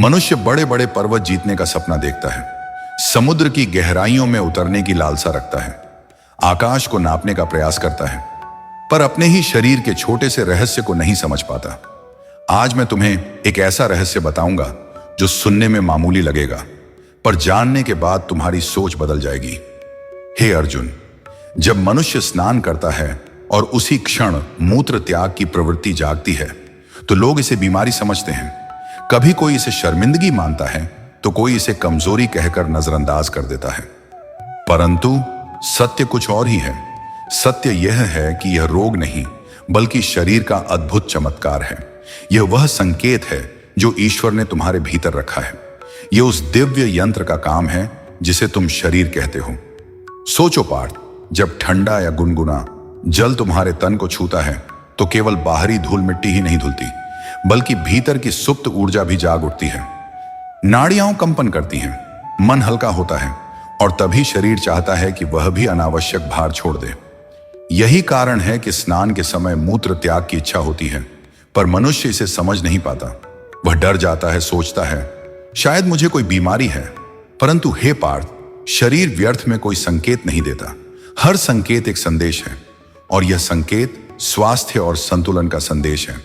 मनुष्य बड़े बड़े पर्वत जीतने का सपना देखता है, समुद्र की गहराइयों में उतरने की लालसा रखता है, आकाश को नापने का प्रयास करता है, पर अपने ही शरीर के छोटे से रहस्य को नहीं समझ पाता। आज मैं तुम्हें एक ऐसा रहस्य बताऊंगा जो सुनने में मामूली लगेगा, पर जानने के बाद तुम्हारी सोच बदल जाएगी। हे अर्जुन, जब मनुष्य स्नान करता है और उसी क्षण मूत्र त्याग की प्रवृत्ति जागती है तो लोग इसे बीमारी समझते हैं। कभी कोई इसे शर्मिंदगी मानता है तो कोई इसे कमजोरी कहकर नजरअंदाज कर देता है, परंतु सत्य कुछ और ही है। सत्य यह है कि यह रोग नहीं बल्कि शरीर का अद्भुत चमत्कार है। यह वह संकेत है जो ईश्वर ने तुम्हारे भीतर रखा है। यह उस दिव्य यंत्र का काम है जिसे तुम शरीर कहते हो। सोचो पार्थ, जब ठंडा या गुनगुना जल तुम्हारे तन को छूता है तो केवल बाहरी धूल मिट्टी ही नहीं धुलती बल्कि भीतर की सुप्त ऊर्जा भी जाग उठती है। नाड़ियां कंपन करती हैं, मन हल्का होता है और तभी शरीर चाहता है कि वह भी अनावश्यक भार छोड़ दे। यही कारण है कि स्नान के समय मूत्र त्याग की इच्छा होती है, पर मनुष्य इसे समझ नहीं पाता। वह डर जाता है, सोचता है शायद मुझे कोई बीमारी है। परंतु हे पार्थ, शरीर व्यर्थ में कोई संकेत नहीं देता। हर संकेत एक संदेश है और यह संकेत स्वास्थ्य और संतुलन का संदेश है।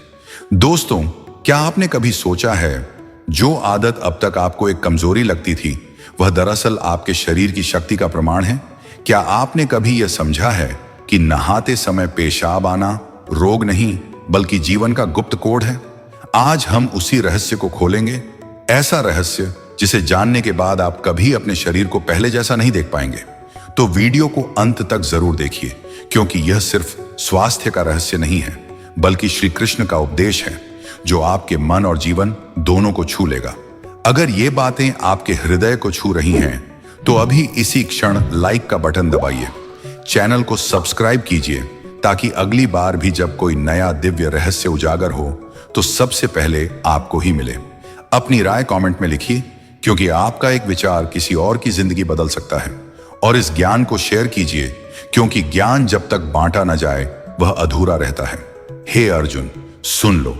दोस्तों, क्या आपने कभी सोचा है जो आदत अब तक आपको एक कमजोरी लगती थी वह दरअसल आपके शरीर की शक्ति का प्रमाण है? क्या आपने कभी यह समझा है कि नहाते समय पेशाब आना रोग नहीं बल्कि जीवन का गुप्त कोड है? आज हम उसी रहस्य को खोलेंगे, ऐसा रहस्य जिसे जानने के बाद आप कभी अपने शरीर को पहले जैसा नहीं देख पाएंगे। तो वीडियो को अंत तक जरूर देखिए, क्योंकि यह सिर्फ स्वास्थ्य का रहस्य नहीं है बल्कि श्री कृष्ण का उपदेश है जो आपके मन और जीवन दोनों को छू लेगा। अगर ये बातें आपके हृदय को छू रही हैं तो अभी इसी क्षण लाइक का बटन दबाइए, चैनल को सब्सक्राइब कीजिए ताकि अगली बार भी जब कोई नया दिव्य रहस्य उजागर हो तो सबसे पहले आपको ही मिले। अपनी राय कमेंट में लिखिए, क्योंकि आपका एक विचार किसी और की जिंदगी बदल सकता है। और इस ज्ञान को शेयर कीजिए, क्योंकि ज्ञान जब तक बांटा न जाए वह अधूरा रहता है। हे अर्जुन, सुन लो,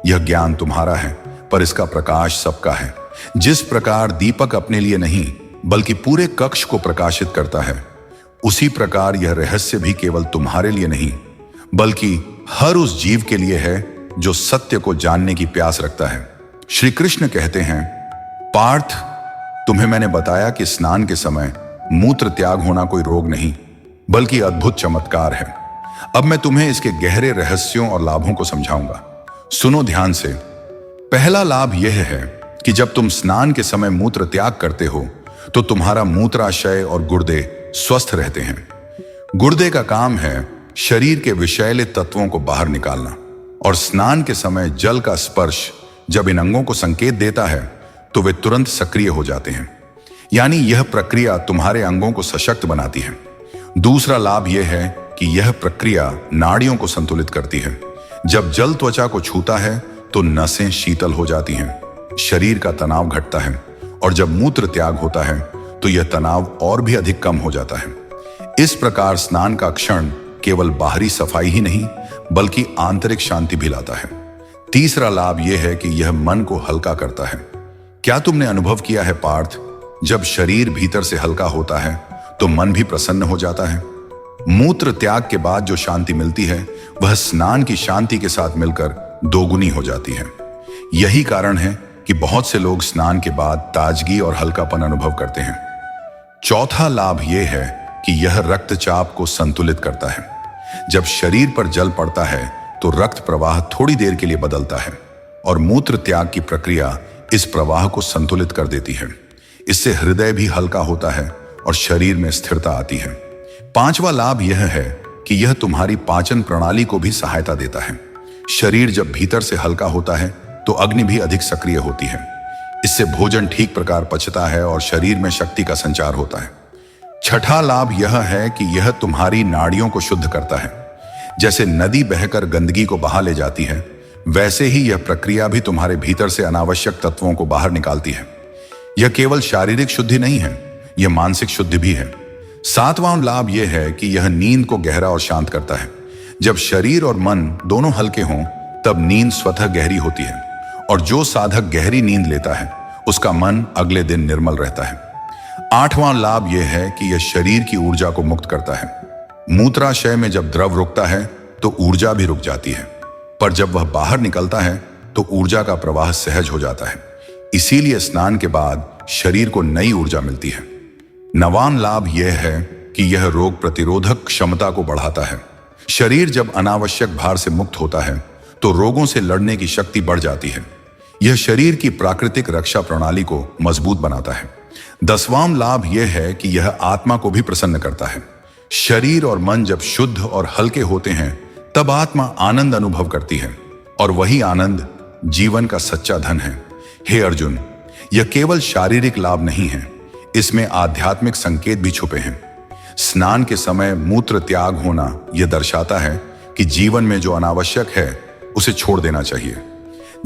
यह ज्ञान तुम्हारा है पर इसका प्रकाश सबका है। जिस प्रकार दीपक अपने लिए नहीं बल्कि पूरे कक्ष को प्रकाशित करता है, उसी प्रकार यह रहस्य भी केवल तुम्हारे लिए नहीं बल्कि हर उस जीव के लिए है जो सत्य को जानने की प्यास रखता है। श्री कृष्ण कहते हैं, पार्थ, तुम्हें मैंने बताया कि स्नान के समय मूत्र त्याग होना कोई रोग नहीं बल्कि अद्भुत चमत्कार है। अब मैं तुम्हें इसके गहरे रहस्यों और लाभों को समझाऊंगा। सुनो ध्यान से। पहला लाभ यह है कि जब तुम स्नान के समय मूत्र त्याग करते हो तो तुम्हारा मूत्राशय और गुर्दे स्वस्थ रहते हैं। गुर्दे का काम है शरीर के विषैले तत्वों को बाहर निकालना, और स्नान के समय जल का स्पर्श जब इन अंगों को संकेत देता है तो वे तुरंत सक्रिय हो जाते हैं। यानी यह प्रक्रिया तुम्हारे अंगों को सशक्त बनाती है। दूसरा लाभ यह है कि यह प्रक्रिया नाड़ियों को संतुलित करती है। जब जल त्वचा को छूता है तो नसें शीतल हो जाती हैं, शरीर का तनाव घटता है, और जब मूत्र त्याग होता है तो यह तनाव और भी अधिक कम हो जाता है। इस प्रकार स्नान का क्षण केवल बाहरी सफाई ही नहीं बल्कि आंतरिक शांति भी लाता है। तीसरा लाभ यह है कि यह मन को हल्का करता है। क्या तुमने अनुभव किया है पार्थ, जब शरीर भीतर से हल्का होता है तो मन भी प्रसन्न हो जाता है। मूत्र त्याग के बाद जो शांति मिलती है वह स्नान की शांति के साथ मिलकर दोगुनी हो जाती है। यही कारण है कि बहुत से लोग स्नान के बाद ताजगी और हल्कापन अनुभव करते हैं। चौथा लाभ यह है कि यह रक्तचाप को संतुलित करता है। जब शरीर पर जल पड़ता है तो रक्त प्रवाह थोड़ी देर के लिए बदलता है और मूत्र त्याग की प्रक्रिया इस प्रवाह को संतुलित कर देती है। इससे हृदय भी हल्का होता है और शरीर में स्थिरता आती है। पांचवा लाभ यह है कि यह तुम्हारी पाचन प्रणाली को भी सहायता देता है। शरीर जब भीतर से हल्का होता है तो अग्नि भी अधिक सक्रिय होती है। इससे भोजन ठीक प्रकार पचता है और शरीर में शक्ति का संचार होता है। छठा लाभ यह है कि यह तुम्हारी नाड़ियों को शुद्ध करता है। जैसे नदी बहकर गंदगी को बहा ले जाती है, वैसे ही यह प्रक्रिया भी तुम्हारे भीतर से अनावश्यक तत्वों को बाहर निकालती है। यह केवल शारीरिक शुद्धि नहीं है, यह मानसिक शुद्धि भी है। सातवां लाभ यह है कि यह नींद को गहरा और शांत करता है। जब शरीर और मन दोनों हल्के हों तब नींद स्वतः गहरी होती है और जो साधक गहरी नींद लेता है उसका मन अगले दिन निर्मल रहता है। 8वां लाभ यह है कि यह शरीर की ऊर्जा को मुक्त करता है। मूत्राशय में जब द्रव रुकता है तो ऊर्जा भी रुक जाती है, पर जब वह बाहर निकलता है तो ऊर्जा का प्रवाह सहज हो जाता है। इसीलिए स्नान के बाद शरीर को नई ऊर्जा मिलती है। 9वां लाभ यह है कि यह रोग प्रतिरोधक क्षमता को बढ़ाता है। शरीर जब अनावश्यक भार से मुक्त होता है तो रोगों से लड़ने की शक्ति बढ़ जाती है। यह शरीर की प्राकृतिक रक्षा प्रणाली को मजबूत बनाता है। 10वां लाभ यह है कि यह आत्मा को भी प्रसन्न करता है। शरीर और मन जब शुद्ध और हल्के होते हैं तब आत्मा आनंद अनुभव करती है, और वही आनंद जीवन का सच्चा धन है। हे अर्जुन, यह केवल शारीरिक लाभ नहीं है, इसमें आध्यात्मिक संकेत भी छुपे हैं। स्नान के समय मूत्र त्याग होना यह दर्शाता है कि जीवन में जो अनावश्यक है उसे छोड़ देना चाहिए।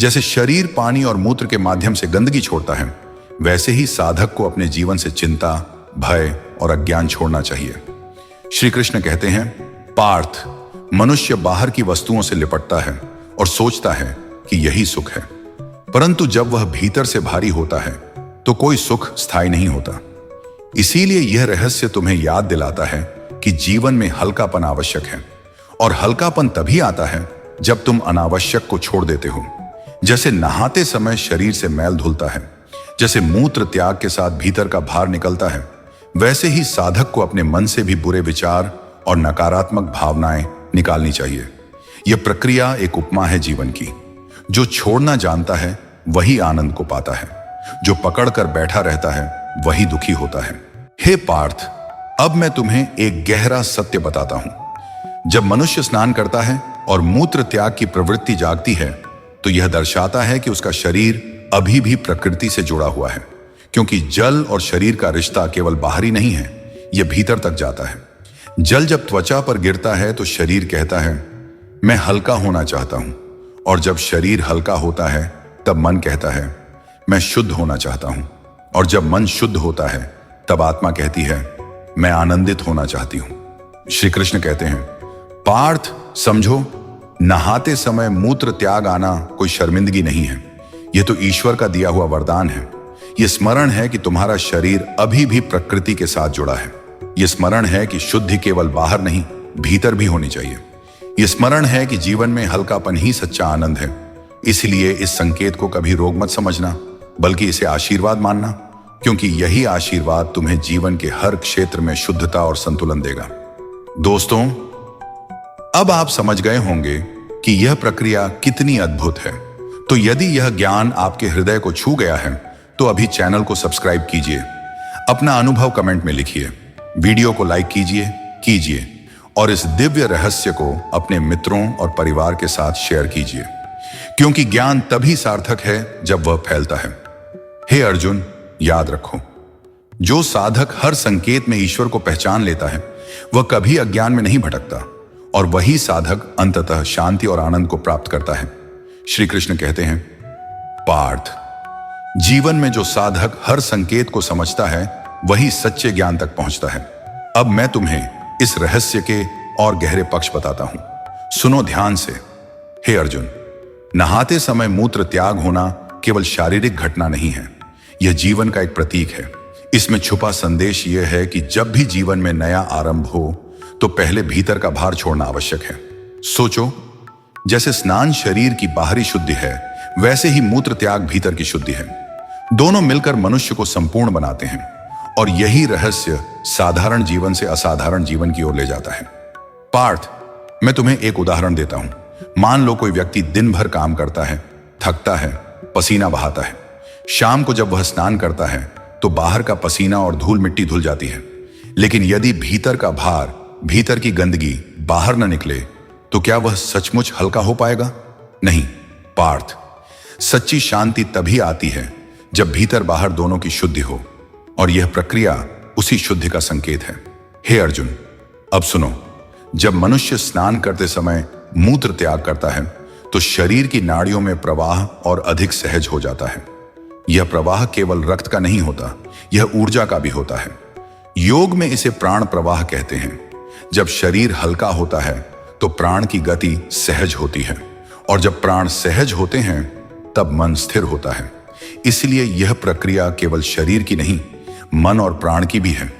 जैसे शरीर पानी और मूत्र के माध्यम से गंदगी छोड़ता है, वैसे ही साधक को अपने जीवन से चिंता, भय और अज्ञान छोड़ना चाहिए। श्री कृष्ण कहते हैं, पार्थ, मनुष्य बाहर की वस्तुओं से लिपटता है और सोचता है कि यही सुख है, परंतु जब वह भीतर से भारी होता है तो कोई सुख स्थायी नहीं होता। इसीलिए यह रहस्य तुम्हें याद दिलाता है कि जीवन में हल्कापन आवश्यक है, और हल्कापन तभी आता है जब तुम अनावश्यक को छोड़ देते हो। जैसे नहाते समय शरीर से मैल धुलता है, जैसे मूत्र त्याग के साथ भीतर का भार निकलता है, वैसे ही साधक को अपने मन से भी बुरे विचार और नकारात्मक भावनाएं निकालनी चाहिए। यह प्रक्रिया एक उपमा है जीवन की। जो छोड़ना जानता है वही आनंद को पाता है, जो पकड़ कर बैठा रहता है वही दुखी होता है। हे पार्थ, अब मैं तुम्हें एक गहरा सत्य बताता हूं। जब मनुष्य स्नान करता है और मूत्र त्याग की प्रवृत्ति जागती है तो यह दर्शाता है कि उसका शरीर अभी भी प्रकृति से जुड़ा हुआ है, क्योंकि जल और शरीर का रिश्ता केवल बाहरी नहीं है, यह भीतर तक जाता है। जल जब त्वचा पर गिरता है तो शरीर कहता है, मैं हल्का होना चाहता हूं, और जब शरीर हल्का होता है तब मन कहता है, मैं शुद्ध होना चाहता हूं, और जब मन शुद्ध होता है तब आत्मा कहती है, मैं आनंदित होना चाहती हूं। श्री कृष्ण कहते हैं, पार्थ समझो, नहाते समय मूत्र त्याग आना कोई शर्मिंदगी नहीं है, यह तो ईश्वर का दिया हुआ वरदान है। यह स्मरण है कि तुम्हारा शरीर अभी भी प्रकृति के साथ जुड़ा है। यह स्मरण है कि शुद्धि केवल बाहर नहीं, भीतर भी होनी चाहिए। यह स्मरण है कि जीवन में हल्कापन ही सच्चा आनंद है। इसलिए इस संकेत को कभी रोग मत समझना, बल्कि इसे आशीर्वाद मानना, क्योंकि यही आशीर्वाद तुम्हें जीवन के हर क्षेत्र में शुद्धता और संतुलन देगा। दोस्तों, अब आप समझ गए होंगे कि यह प्रक्रिया कितनी अद्भुत है। तो यदि यह ज्ञान आपके हृदय को छू गया है तो अभी चैनल को सब्सक्राइब कीजिए, अपना अनुभव कमेंट में लिखिए, वीडियो को लाइक कीजिए और इस दिव्य रहस्य को अपने मित्रों और परिवार के साथ शेयर कीजिए, क्योंकि ज्ञान तभी सार्थक है जब वह फैलता है। हे अर्जुन, याद रखो, जो साधक हर संकेत में ईश्वर को पहचान लेता है वह कभी अज्ञान में नहीं भटकता, और वही साधक अंततः शांति और आनंद को प्राप्त करता है। श्री कृष्ण कहते हैं, पार्थ, जीवन में जो साधक हर संकेत को समझता है वही सच्चे ज्ञान तक पहुंचता है। अब मैं तुम्हें इस रहस्य के और गहरे पक्ष बताता हूं, सुनो ध्यान से। हे अर्जुन, नहाते समय मूत्र त्याग होना केवल शारीरिक घटना नहीं है, यह जीवन का एक प्रतीक है। इसमें छुपा संदेश यह है कि जब भी जीवन में नया आरंभ हो तो पहले भीतर का भार छोड़ना आवश्यक है। सोचो, जैसे स्नान शरीर की बाहरी शुद्धि है, वैसे ही मूत्र त्याग भीतर की शुद्धि है। दोनों मिलकर मनुष्य को संपूर्ण बनाते हैं, और यही रहस्य साधारण जीवन से असाधारण जीवन की ओर ले जाता है। पार्थ, मैं तुम्हें एक उदाहरण देता हूं। मान लो कोई व्यक्ति दिन भर काम करता है, थकता है, पसीना बहाता है। शाम को जब वह स्नान करता है तो बाहर का पसीना और धूल मिट्टी धुल जाती है, लेकिन यदि भीतर का भार, भीतर की गंदगी बाहर न निकले तो क्या वह सचमुच हल्का हो पाएगा? नहीं पार्थ, सच्ची शांति तभी आती है जब भीतर बाहर दोनों की शुद्धि हो, और यह प्रक्रिया उसी शुद्धि का संकेत है। हे अर्जुन, अब सुनो, जब मनुष्य स्नान करते समय मूत्र त्याग करता है तो शरीर की नाड़ियों में प्रवाह और अधिक सहज हो जाता है। यह प्रवाह केवल रक्त का नहीं होता, यह ऊर्जा का भी होता है। योग में इसे प्राण प्रवाह कहते हैं। जब शरीर हल्का होता है तो प्राण की गति सहज होती है, और जब प्राण सहज होते हैं तब मन स्थिर होता है। इसलिए यह प्रक्रिया केवल शरीर की नहीं, मन और प्राण की भी है।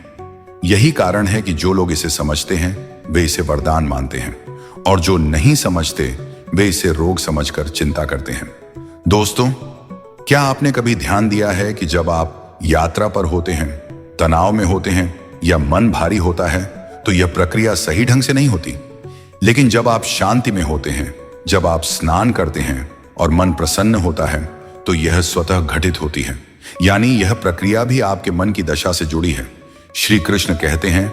यही कारण है कि जो लोग इसे समझते हैं वे इसे वरदान मानते हैं, और जो नहीं समझते वे इसे रोग समझकर चिंता करते हैं। दोस्तों, क्या आपने कभी ध्यान दिया है कि जब आप यात्रा पर होते हैं, तनाव में होते हैं या मन भारी होता है तो यह प्रक्रिया सही ढंग से नहीं होती। लेकिन जब आप शांति में होते हैं, जब आप स्नान करते हैं और मन प्रसन्न होता है तो यह स्वतः घटित होती है। यानी यह प्रक्रिया भी आपके मन की दशा से जुड़ी है। श्री कृष्ण कहते हैं,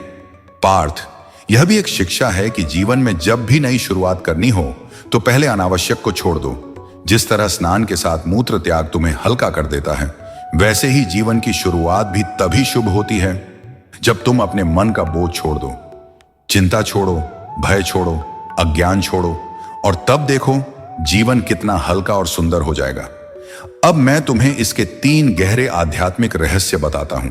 पार्थ, यह भी एक शिक्षा है कि जीवन में जब भी नई शुरुआत करनी हो तो पहले अनावश्यक को छोड़ दो। जिस तरह स्नान के साथ मूत्र त्याग तुम्हें हल्का कर देता है, वैसे ही जीवन की शुरुआत भी तभी शुभ होती है जब तुम अपने मन का बोझ छोड़ दो, चिंता छोड़ो, भय छोड़ो, अज्ञान छोड़ो, और तब देखो जीवन कितना हल्का और सुंदर हो जाएगा। अब मैं तुम्हें इसके 3 गहरे आध्यात्मिक रहस्य बताता हूं।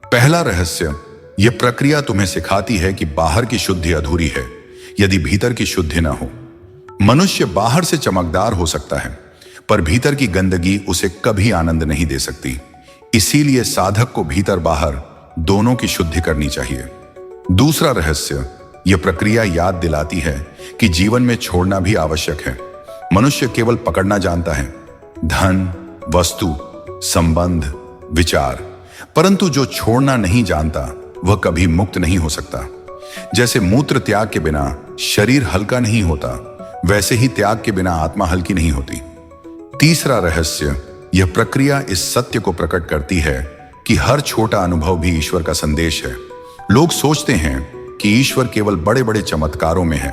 पहला रहस्य, यह प्रक्रिया तुम्हें सिखाती है कि बाहर की शुद्धि अधूरी है यदि भीतर की शुद्धि ना हो। मनुष्य बाहर से चमकदार हो सकता है, पर भीतर की गंदगी उसे कभी आनंद नहीं दे सकती। इसीलिए साधक को भीतर बाहर दोनों की शुद्धि करनी चाहिए। दूसरा रहस्य, यह प्रक्रिया याद दिलाती है कि जीवन में छोड़ना भी आवश्यक है। मनुष्य केवल पकड़ना जानता है, धन, वस्तु, संबंध, विचार, परंतु जो छोड़ना नहीं जानता वह कभी मुक्त नहीं हो सकता। जैसे मूत्र त्याग के बिना शरीर हल्का नहीं होता, वैसे ही त्याग के बिना आत्मा हल्की नहीं होती। तीसरा रहस्य, यह प्रक्रिया इस सत्य को प्रकट करती है कि हर छोटा अनुभव भी ईश्वर का संदेश है। लोग सोचते हैं कि ईश्वर केवल बड़े बड़े चमत्कारों में है,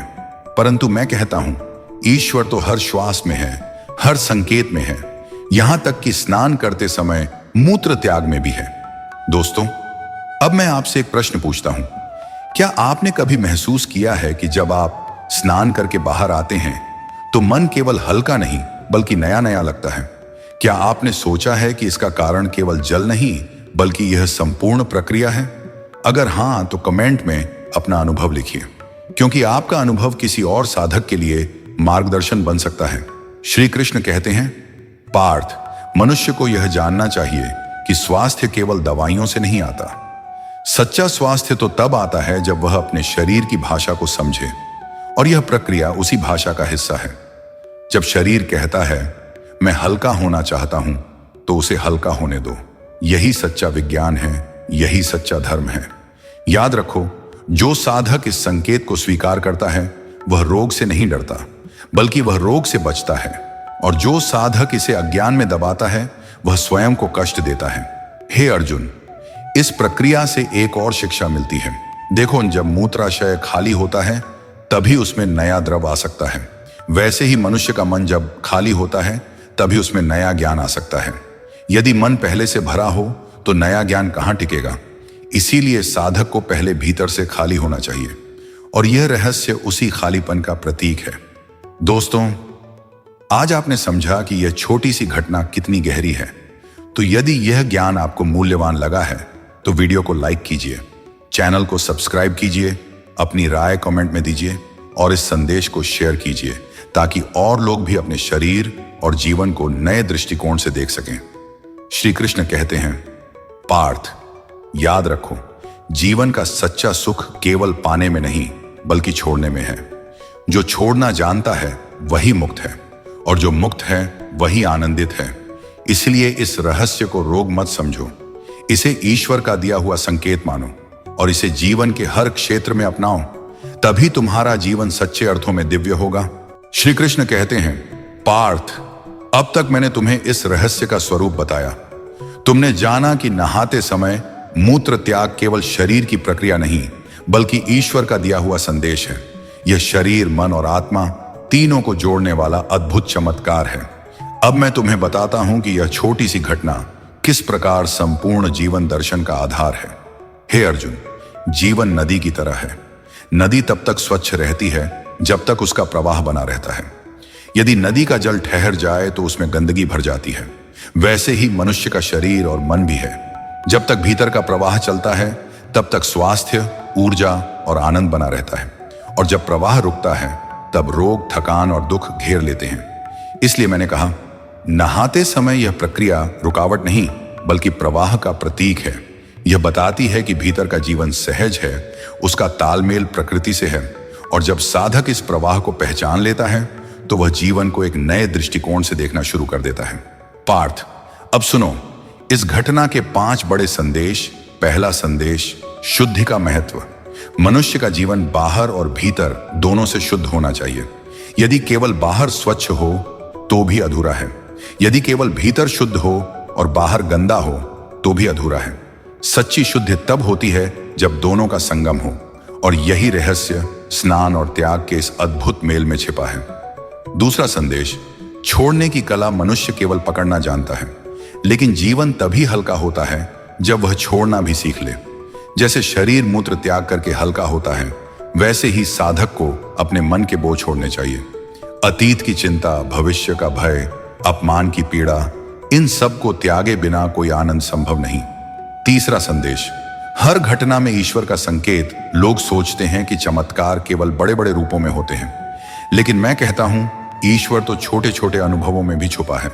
परंतु मैं कहता हूं, ईश्वर तो हर श्वास में है, हर संकेत में है, यहां तक कि स्नान करते समय मूत्र त्याग में भी है। दोस्तों, अब मैं आपसे एक प्रश्न पूछता हूं, क्या आपने कभी महसूस किया है कि जब आप स्नान करके बाहर आते हैं तो मन केवल हल्का नहीं बल्कि नया नया लगता है? क्या आपने सोचा है कि इसका कारण केवल जल नहीं बल्कि यह संपूर्ण प्रक्रिया है? अगर हां, तो कमेंट में अपना अनुभव लिखिए, क्योंकि आपका अनुभव किसी और साधक के लिए मार्गदर्शन बन सकता है। श्री कृष्ण कहते हैं, पार्थ, मनुष्य को यह जानना चाहिए कि स्वास्थ्य केवल दवाइयों से नहीं आता। सच्चा स्वास्थ्य तो तब आता है जब वह अपने शरीर की भाषा को समझे, और यह प्रक्रिया उसी भाषा का हिस्सा है। जब शरीर कहता है मैं हल्का होना चाहता हूं, तो उसे हल्का होने दो। यही सच्चा विज्ञान है, यही सच्चा धर्म है। याद रखो, जो साधक इस संकेत को स्वीकार करता है वह रोग से नहीं डरता, बल्कि वह रोग से बचता है, और जो साधक इसे अज्ञान में दबाता है वह स्वयं को कष्ट देता है। हे अर्जुन, इस प्रक्रिया से एक और शिक्षा मिलती है। देखो, जब मूत्राशय खाली होता है तभी उसमें नया द्रव आ सकता है। वैसे ही मनुष्य का मन जब खाली होता है तभी उसमें नया ज्ञान आ सकता है। यदि मन पहले से भरा हो तो नया ज्ञान कहां टिकेगा? इसीलिए साधक को पहले भीतर से खाली होना चाहिए, और यह रहस्य उसी खालीपन का प्रतीक है। दोस्तों, आज आपने समझा कि यह छोटी सी घटना कितनी गहरी है। तो यदि यह ज्ञान आपको मूल्यवान लगा है तो वीडियो को लाइक कीजिए, चैनल को सब्सक्राइब कीजिए, अपनी राय कमेंट में दीजिए और इस संदेश को शेयर कीजिए, ताकि और लोग भी अपने शरीर और जीवन को नए दृष्टिकोण से देख सकें। श्री कृष्ण कहते हैं, पार्थ, याद रखो, जीवन का सच्चा सुख केवल पाने में नहीं बल्कि छोड़ने में है। जो छोड़ना जानता है वही मुक्त है, और जो मुक्त है वही आनंदित है। इसलिए इस रहस्य को रोग मत समझो, इसे ईश्वर का दिया हुआ संकेत मानो और इसे जीवन के हर क्षेत्र में अपनाओ। तभी तुम्हारा जीवन सच्चे अर्थों में दिव्य होगा। श्री कृष्ण कहते हैं, पार्थ, अब तक मैंने तुम्हें इस रहस्य का स्वरूप बताया। तुमने जाना कि नहाते समय मूत्र त्याग केवल शरीर की प्रक्रिया नहीं बल्कि ईश्वर का दिया हुआ संदेश है। यह शरीर, मन और आत्मा तीनों को जोड़ने वाला अद्भुत चमत्कार है। अब मैं तुम्हें बताता हूं कि यह छोटी सी घटना किस प्रकार संपूर्ण जीवन दर्शन का आधार है। हे अर्जुन, जीवन नदी की तरह है। नदी तब तक स्वच्छ रहती है जब तक उसका प्रवाह बना रहता है। यदि नदी का जल ठहर जाए तो उसमें गंदगी भर जाती है। वैसे ही मनुष्य का शरीर और मन भी है। जब तक भीतर का प्रवाह चलता है तब तक स्वास्थ्य, ऊर्जा और आनंद बना रहता है, और जब प्रवाह रुकता है तब रोग, थकान और दुख घेर लेते हैं। इसलिए मैंने कहा, नहाते समय यह प्रक्रिया रुकावट नहीं बल्कि प्रवाह का प्रतीक है। यह बताती है कि भीतर का जीवन सहज है, उसका तालमेल प्रकृति से है, और जब साधक इस प्रवाह को पहचान लेता है तो वह जीवन को एक नए दृष्टिकोण से देखना शुरू कर देता है। पार्थ, अब सुनो इस घटना के 5 बड़े संदेश। पहला संदेश, शुद्धि का महत्व। मनुष्य का जीवन बाहर और भीतर दोनों से शुद्ध होना चाहिए। यदि केवल बाहर स्वच्छ हो तो भी अधूरा है। यदि केवल भीतर शुद्ध हो और बाहर गंदा हो तो भी अधूरा है। सच्ची शुद्धि तब होती है जब दोनों का संगम हो, और यही रहस्य स्नान और त्याग के इस अद्भुत मेल में छिपा है। दूसरा संदेश, छोड़ने की कला। मनुष्य केवल पकड़ना जानता है, लेकिन जीवन तभी हल्का होता है जब वह छोड़ना भी सीख ले। जैसे शरीर मूत्र त्याग करके हल्का होता है, वैसे ही साधक को अपने मन के बोझ छोड़ने चाहिए। अतीत की चिंता, भविष्य का भय, अपमान की पीड़ा, इन सब को त्यागे बिना कोई आनंद संभव नहीं। तीसरा संदेश, हर घटना में ईश्वर का संकेत। लोग सोचते हैं कि चमत्कार केवल बड़े बड़े रूपों में होते हैं, लेकिन मैं कहता हूं ईश्वर तो छोटे छोटे अनुभवों में भी छुपा है।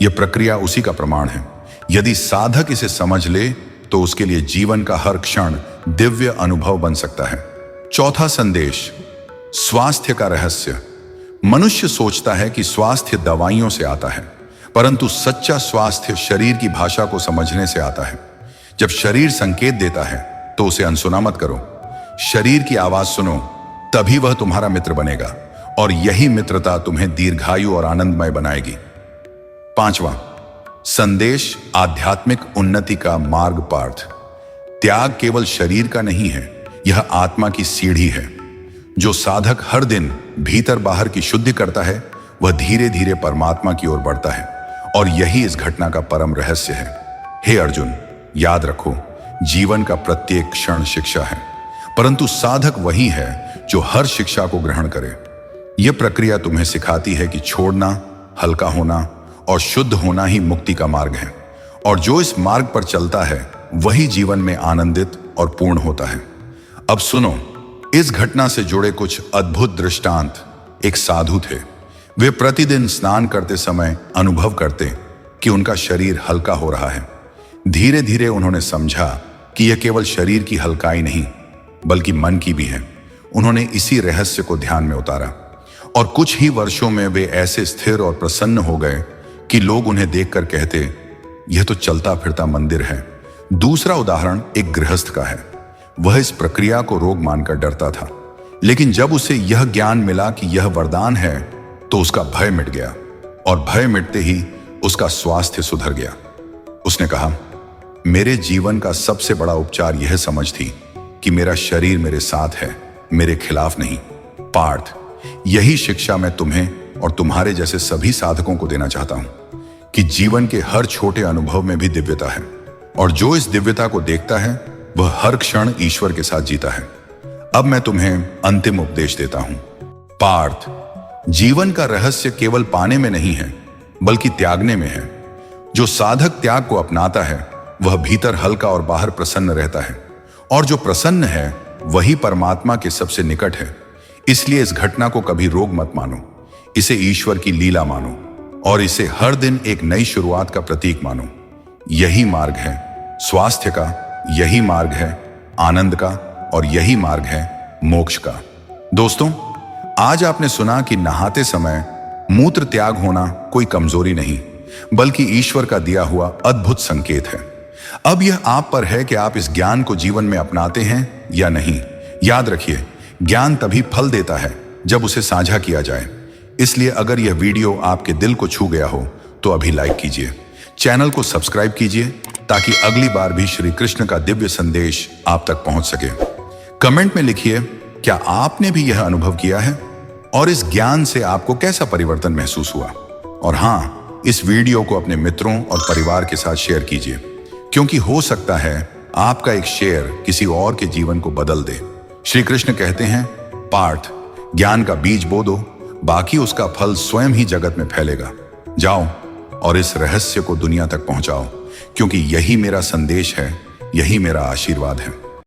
यह प्रक्रिया उसी का प्रमाण है। यदि साधक इसे समझ ले तो उसके लिए जीवन का हर क्षण दिव्य अनुभव बन सकता है। चौथा संदेश, स्वास्थ्य का रहस्य। मनुष्य सोचता है कि स्वास्थ्य दवाइयों से आता है, परंतु सच्चा स्वास्थ्य शरीर की भाषा को समझने से आता है। जब शरीर संकेत देता है तो उसे अनसुना मत करो। शरीर की आवाज सुनो, तभी वह तुम्हारा मित्र बनेगा, और यही मित्रता तुम्हें दीर्घायु और आनंदमय बनाएगी। पांचवा संदेश, आध्यात्मिक उन्नति का मार्ग। पार्थ, त्याग केवल शरीर का नहीं है, यह आत्मा की सीढ़ी है। जो साधक हर दिन भीतर बाहर की शुद्धि करता है, वह धीरे धीरे परमात्मा की ओर बढ़ता है, और यही इस घटना का परम रहस्य है। हे अर्जुन, याद रखो, जीवन का प्रत्येक क्षण शिक्षा है, परंतु साधक वही है जो हर शिक्षा को ग्रहण करे। यह प्रक्रिया तुम्हें सिखाती है कि छोड़ना, हल्का होना और शुद्ध होना ही मुक्ति का मार्ग है, और जो इस मार्ग पर चलता है वही जीवन में आनंदित और पूर्ण होता है। अब सुनो इस घटना से जुड़े कुछ अद्भुत दृष्टांत। एक साधु थे। वे प्रतिदिन स्नान करते समय अनुभव करते कि उनका शरीर हल्का हो रहा है। धीरे धीरे उन्होंने समझा कि यह केवल शरीर की हल्काई नहीं बल्कि मन की भी है। उन्होंने इसी रहस्य को ध्यान में उतारा, और कुछ ही वर्षों में वे ऐसे स्थिर और प्रसन्न हो गए कि लोग उन्हें देखकर कहते, यह तो चलता फिरता मंदिर है। दूसरा उदाहरण एक गृहस्थ का है। वह इस प्रक्रिया को रोग मानकर डरता था, लेकिन जब उसे यह ज्ञान मिला कि यह वरदान है तो उसका भय मिट गया, और भय मिटते ही उसका स्वास्थ्य सुधर गया। उसने कहा, मेरे जीवन का सबसे बड़ा उपचार यह समझ थी कि मेरा शरीर मेरे साथ है, मेरे खिलाफ नहीं। पार्थ, यही शिक्षा मैं तुम्हें और तुम्हारे जैसे सभी साधकों को देना चाहता हूं कि जीवन के हर छोटे अनुभव में भी दिव्यता है, और जो इस दिव्यता को देखता है वह हर क्षण ईश्वर के साथ जीता है। अब मैं तुम्हें अंतिम उपदेश देता हूं। पार्थ, जीवन का रहस्य केवल पाने में नहीं है बल्कि त्यागने में है। जो साधक त्याग को अपनाता है वह भीतर हल्का और बाहर प्रसन्न रहता है, और जो प्रसन्न है वही परमात्मा के सबसे निकट है। इसलिए इस घटना को कभी रोग मत मानो, इसे ईश्वर की लीला मानो, और इसे हर दिन एक नई शुरुआत का प्रतीक मानो। यही मार्ग है स्वास्थ्य का, यही मार्ग है आनंद का, और यही मार्ग है मोक्ष का। दोस्तों, आज आपने सुना कि नहाते समय मूत्र त्याग होना कोई कमजोरी नहीं बल्कि ईश्वर का दिया हुआ अद्भुत संकेत है। अब यह आप पर है कि आप इस ज्ञान को जीवन में अपनाते हैं या नहीं। याद रखिए, ज्ञान तभी फल देता है जब उसे साझा किया जाए। इसलिए अगर यह वीडियो आपके दिल को छू गया हो तो अभी लाइक कीजिए, चैनल को सब्सक्राइब कीजिए ताकि अगली बार भी श्री कृष्ण का दिव्य संदेश आप तक पहुंच सके। कमेंट में लिखिए, क्या आपने भी यह अनुभव किया है और इस ज्ञान से आपको कैसा परिवर्तन महसूस हुआ। और हाँ, इस वीडियो को अपने मित्रों और परिवार के साथ शेयर कीजिए, क्योंकि हो सकता है आपका एक शेयर किसी और के जीवन को बदल दे। श्री कृष्ण कहते हैं, पार्थ, ज्ञान का बीज बो दो, बाकी उसका फल स्वयं ही जगत में फैलेगा। जाओ और इस रहस्य को दुनिया तक पहुंचाओ, क्योंकि यही मेरा संदेश है, यही मेरा आशीर्वाद है।